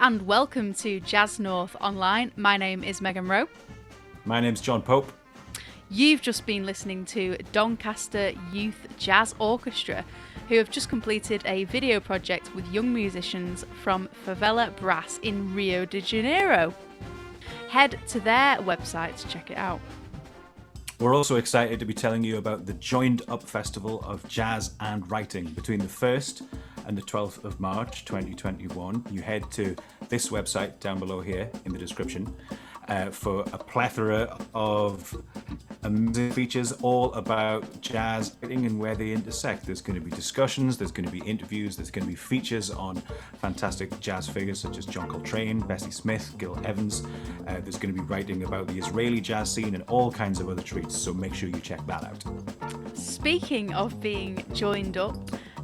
and welcome to Jazz North Online. My name is Megan Rowe. My name's John Pope. You've just been listening to Doncaster Youth Jazz Orchestra, who have just completed a video project with young musicians from Favela Brass in Rio De Janeiro. Head to their website to check it out. We're also excited to be telling you about the Joined Up Festival of Jazz and Writing between the 1st and the 12th of March 2021. You head to this website down below here in the description for a plethora of amazing features all about jazz writing and where they intersect. There's going to be discussions, there's going to be interviews, there's going to be features on fantastic jazz figures such as John Coltrane, Bessie Smith, Gil Evans. There's going to be writing about the Israeli jazz scene and all kinds of other treats, so make sure you check that out. Speaking of being joined up,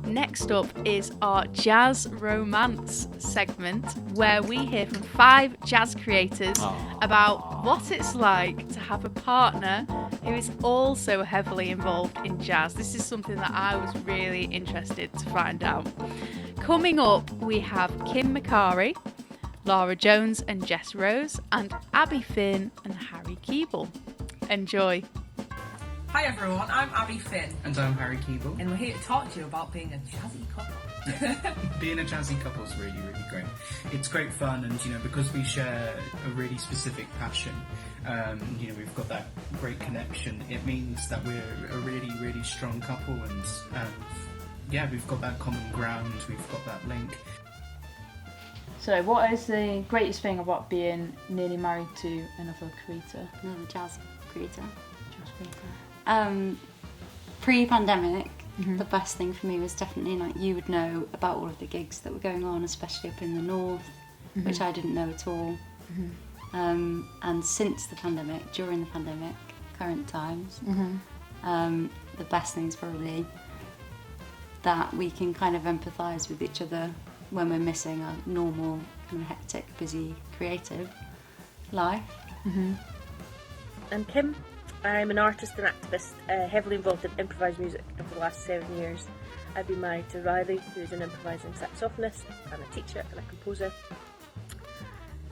next up is our Jazz Romance segment, where we hear from 5 jazz creators about what it's like to have a partner who is also heavily involved in jazz. This is something that I was really interested to find out. Coming up, we have Kim Macari, Lara Jones and Jess Rose, and Abbie Finn and Harry Keeble. Enjoy. Hi everyone, I'm Abbie Finn. And I'm Harry Keeble. And we're here to talk to you about being a jazzy couple. Being a jazzy couple is really, really great. It's great fun, and because we share a really specific passion, we've got that great connection. It means that we're a really, really strong couple, and we've got that common ground, we've got that link. So, what is the greatest thing about being nearly married to another creator? Another jazz creator. Pre-pandemic, the best thing for me was definitely you would know about all of the gigs that were going on, especially up in the north, which I didn't know at all. And since the pandemic, during the pandemic, current times, the best thing's probably that we can kind of empathise with each other when we're missing a normal, kind of hectic, busy, creative life. I'm Kim. I'm an artist and activist, heavily involved in improvised music, and for the last 7 years I've been married to Riley, who's an improvising saxophonist and a teacher and a composer.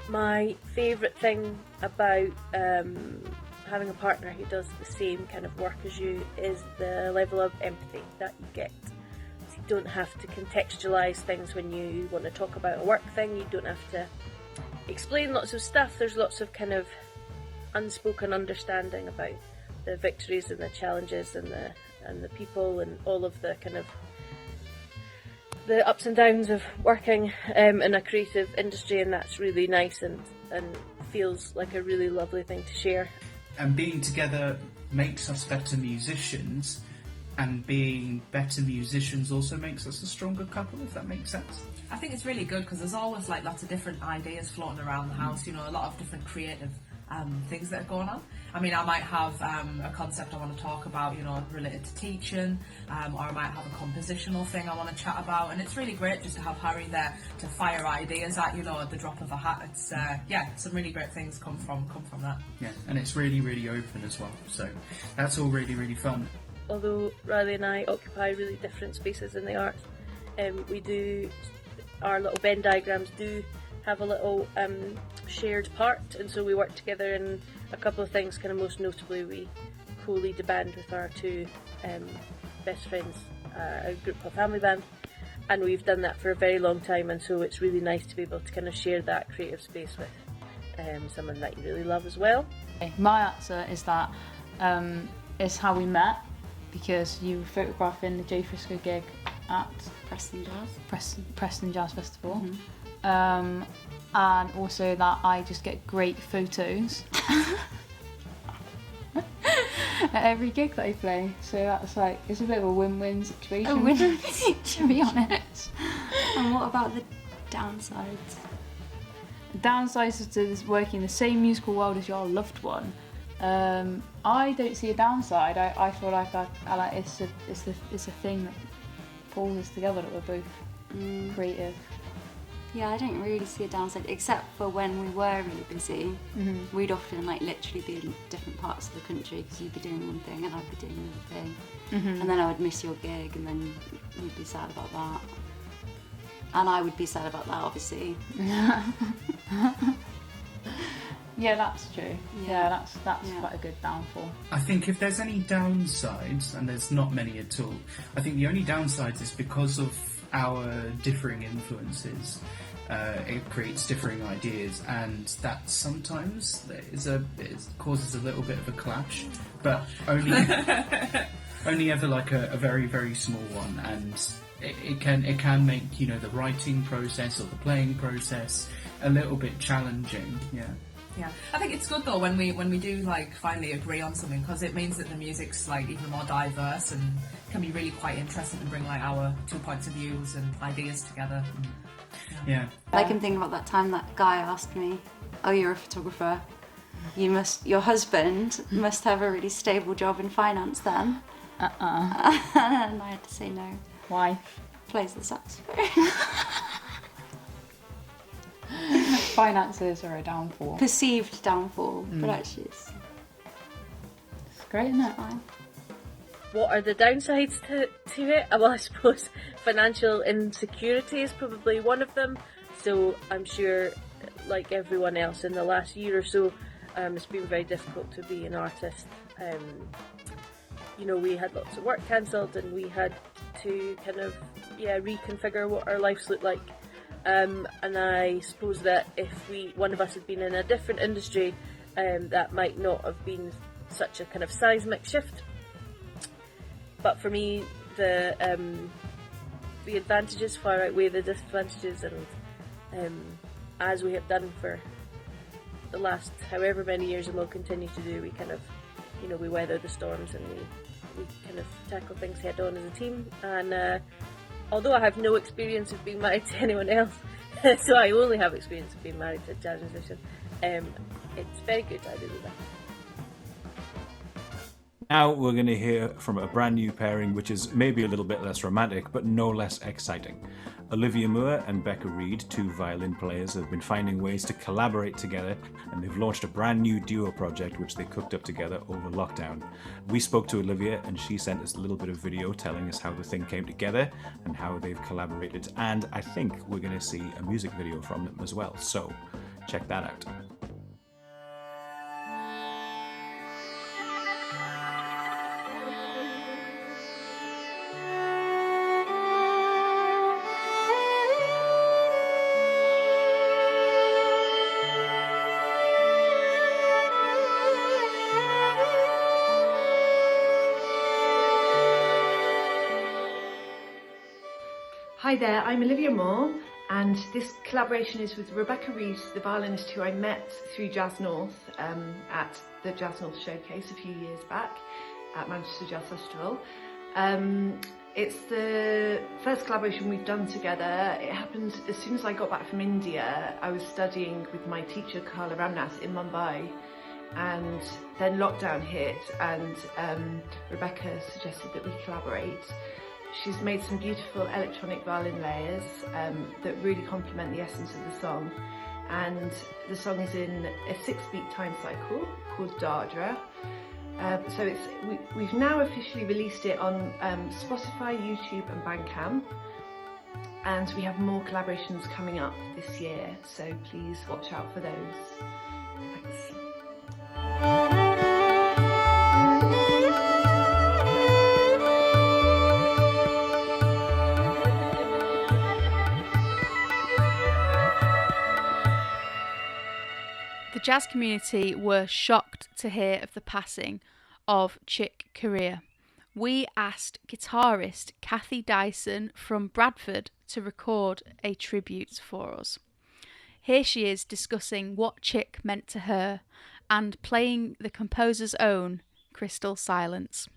My favourite thing about having a partner who does the same kind of work as you is the level of empathy that you get. So you don't have to contextualise things when you want to talk about a work thing, you don't have to explain lots of stuff, there's lots of kind of unspoken understanding about the victories and the challenges and the people and all of the kind of the ups and downs of working in a creative industry, and that's really nice and feels like a really lovely thing to share. And being together makes us better musicians, and being better musicians also makes us a stronger couple, if that makes sense. I think it's really good because there's always lots of different ideas floating around the house, a lot of different creative things that are going on. I mean, I might have a concept I want to talk about, related to teaching, or I might have a compositional thing I want to chat about, and it's really great just to have Harry there to fire ideas at, at the drop of a hat. It's, some really great things come from that. Yeah, and it's really, really open as well, so that's all really, really fun. Although Riley and I occupy really different spaces in the arts, our little Venn diagrams do have a little shared part, and so we work together in a couple of things. Kind of most notably, we co-lead a band with our 2 best friends, a group called Family Band, and we've done that for a very long time, and so it's really nice to be able to kind of share that creative space with someone that you really love as well. My answer is that it's how we met, because you were photographing the Jay Frisco gig at Preston Jazz Festival. And also that I just get great photos at every gig that I play, so that's it's a bit of a win-win situation. A win-win, to be honest. And what about the downsides? The downsides to this working in the same musical world as your loved one. I don't see a downside. I feel like it's a thing that pulls us together, that we're both creative. Yeah, I don't really see a downside, except for when we were really busy. We'd often literally be in different parts of the country, because you'd be doing one thing and I'd be doing another thing. And then I would miss your gig, and then you'd be sad about that. And I would be sad about that, obviously. Yeah, that's true. Yeah, that's Yeah. quite a good downfall. I think if there's any downsides, and there's not many at all, I think the only downsides is because of our differing influences. It creates differing ideas, and that sometimes it causes a little bit of a clash, but only ever like a very, very small one, and it can make the writing process or the playing process a little bit challenging. Yeah, I think it's good though when we do like finally agree on something, because it means that the music's like even more diverse and can be really quite interesting to bring like our 2 points of views and ideas together. Yeah. I can think about that time that guy asked me, "Oh, you're a photographer. Your husband must have a really stable job in finance then." And I had to say no. Why? Plays the saxophone. Finances are a downfall. Perceived downfall, but actually it's Great, isn't it? fine. What are the downsides to it? Well, I suppose financial insecurity is probably one of them. So I'm sure, like everyone else in the last year or so, it's been very difficult to be an artist. We had lots of work cancelled, and we had to kind of reconfigure what our lives looked like. And I suppose that if one of us had been in a different industry, that might not have been such a kind of seismic shift. But for me, the advantages far outweigh the disadvantages, and as we have done for the last however many years and will continue to do, we kind of, we weather the storms, and we kind of tackle things head on as a team. And although I have no experience of being married to anyone else, so I only have experience of being married to a jazz musician, it's very good. I really like it. Now we're going to hear from a brand new pairing, which is maybe a little bit less romantic, but no less exciting. Olivia Moore and Beka Reid, two violin players, have been finding ways to collaborate together, and they've launched a brand new duo project which they cooked up together over lockdown. We spoke to Olivia, and she sent us a little bit of video telling us how the thing came together and how they've collaborated, and I think we're going to see a music video from them as well, so check that out. Hi there, I'm Olivia Moore, and this collaboration is with Beka Reid, the violinist who I met through Jazz North at the Jazz North Showcase a few years back at Manchester Jazz Festival. It's the first collaboration we've done together. It happened as soon as I got back from India. I was studying with my teacher Carla Ramnath in Mumbai, and then lockdown hit, and Rebecca suggested that we collaborate. She's made some beautiful electronic violin layers that really complement the essence of the song, and the song is in a 6-beat time cycle called DYJA. So we've now officially released it on Spotify, YouTube and Bandcamp, and we have more collaborations coming up this year, so please watch out for those. Thanks. The jazz community were shocked to hear of the passing of Chick Corea. We asked guitarist Kathy Dyson from Bradford to record a tribute for us. Here she is discussing what Chick meant to her and playing the composer's own Crystal Silence.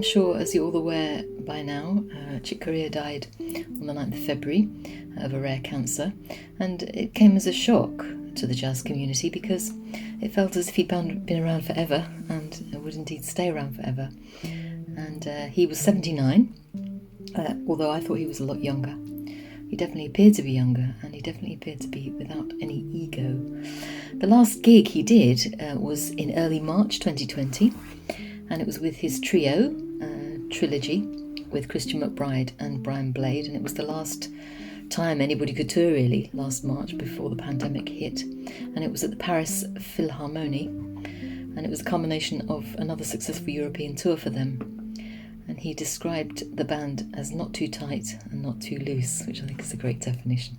sure, as you're all aware by now, Chick Corea died on the 9th of February of a rare cancer, and it came as a shock to the jazz community because it felt as if he'd been around forever and would indeed stay around forever. And he was 79, although I thought he was a lot younger. He definitely appeared to be younger, and he definitely appeared to be without any ego. The last gig he did was in early March 2020, and it was with his trio, Trilogy, with Christian McBride and Brian Blade, and it was the last time anybody could tour, really, last March before the pandemic hit. And it was at the Paris Philharmonie, and it was a culmination of another successful European tour for them. And he described the band as not too tight and not too loose, which I think is a great definition.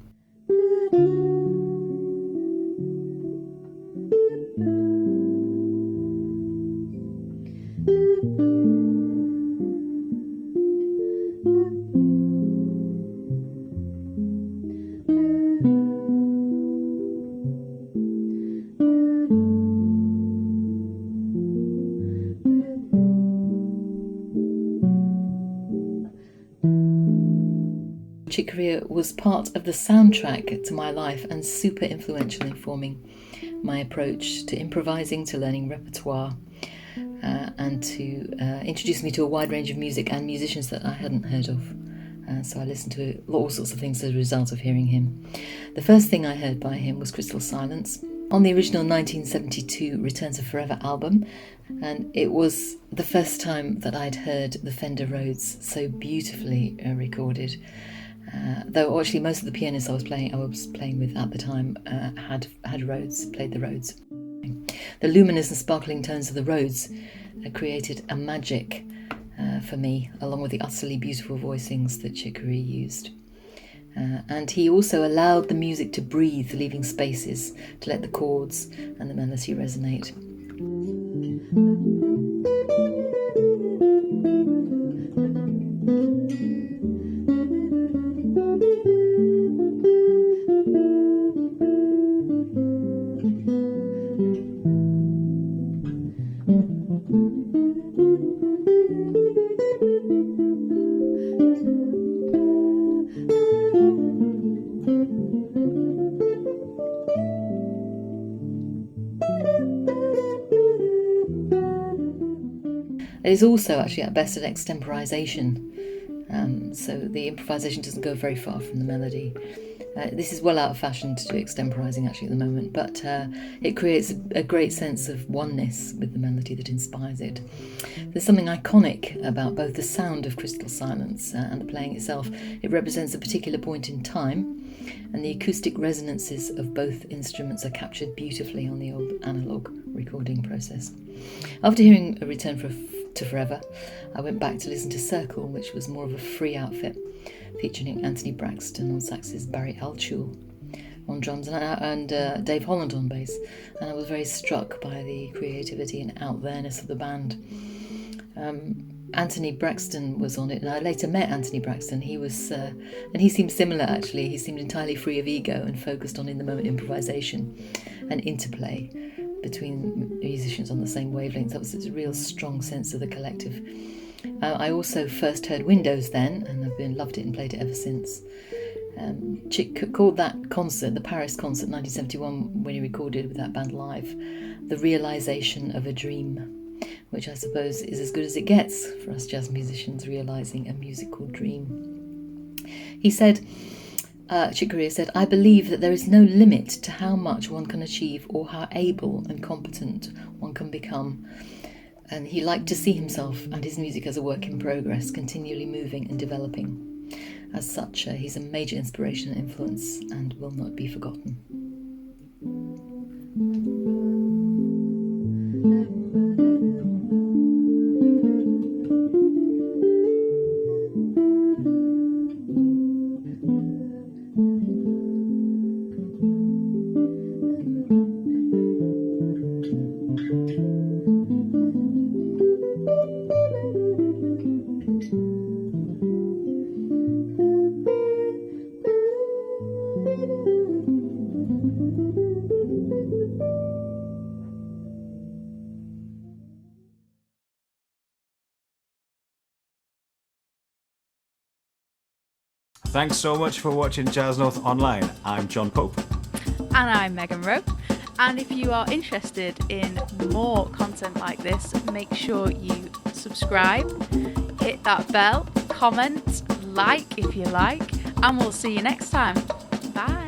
Chick Corea was part of the soundtrack to my life and super influential in forming my approach to improvising, to learning repertoire, and to introduce me to a wide range of music and musicians that I hadn't heard of. So I listened to all sorts of things as a result of hearing him. The first thing I heard by him was Crystal Silence on the original 1972 Return to Forever album, and it was the first time that I'd heard the Fender Rhodes so beautifully recorded. Though actually most of the pianists I was playing with at the time had Rhodes, played the Rhodes. The luminous and sparkling tones of the Rhodes created a magic for me, along with the utterly beautiful voicings that Chick Corea used. And he also allowed the music to breathe, leaving spaces to let the chords and the melody resonate. It is also actually at best an extemporization, so the improvisation doesn't go very far from the melody. This is well out of fashion to do extemporizing actually at the moment, but it creates a great sense of oneness with the melody that inspires it. There's something iconic about both the sound of Crystal Silence and the playing itself. It represents a particular point in time, and the acoustic resonances of both instruments are captured beautifully on the old analogue recording process. After hearing A Return to Forever, I went back to listen to Circle, which was more of a free outfit, featuring Anthony Braxton on saxes, Barry Altschul on drums, and Dave Holland on bass. And I was very struck by the creativity and out-there-ness of the band. Anthony Braxton was on it, and I later met Anthony Braxton. He was, and he seemed similar actually. He seemed entirely free of ego and focused on in-the-moment improvisation and interplay between musicians on the same wavelength. That was a real strong sense of the collective. I also first heard Windows then, and I've loved it and played it ever since. Chick called that concert, the Paris concert 1971, when he recorded with that band live, the realisation of a dream, which I suppose is as good as it gets for us jazz musicians, realising a musical dream. He said, Chick Corea said, "I believe that there is no limit to how much one can achieve or how able and competent one can become." And he liked to see himself and his music as a work in progress, continually moving and developing. As such, he's a major inspiration and influence and will not be forgotten. Thanks so much for watching Jazz North Online. I'm John Pope. And I'm Megan Rowe. And if you are interested in more content like this, make sure you subscribe, hit that bell, comment, like if you like, and we'll see you next time. Bye.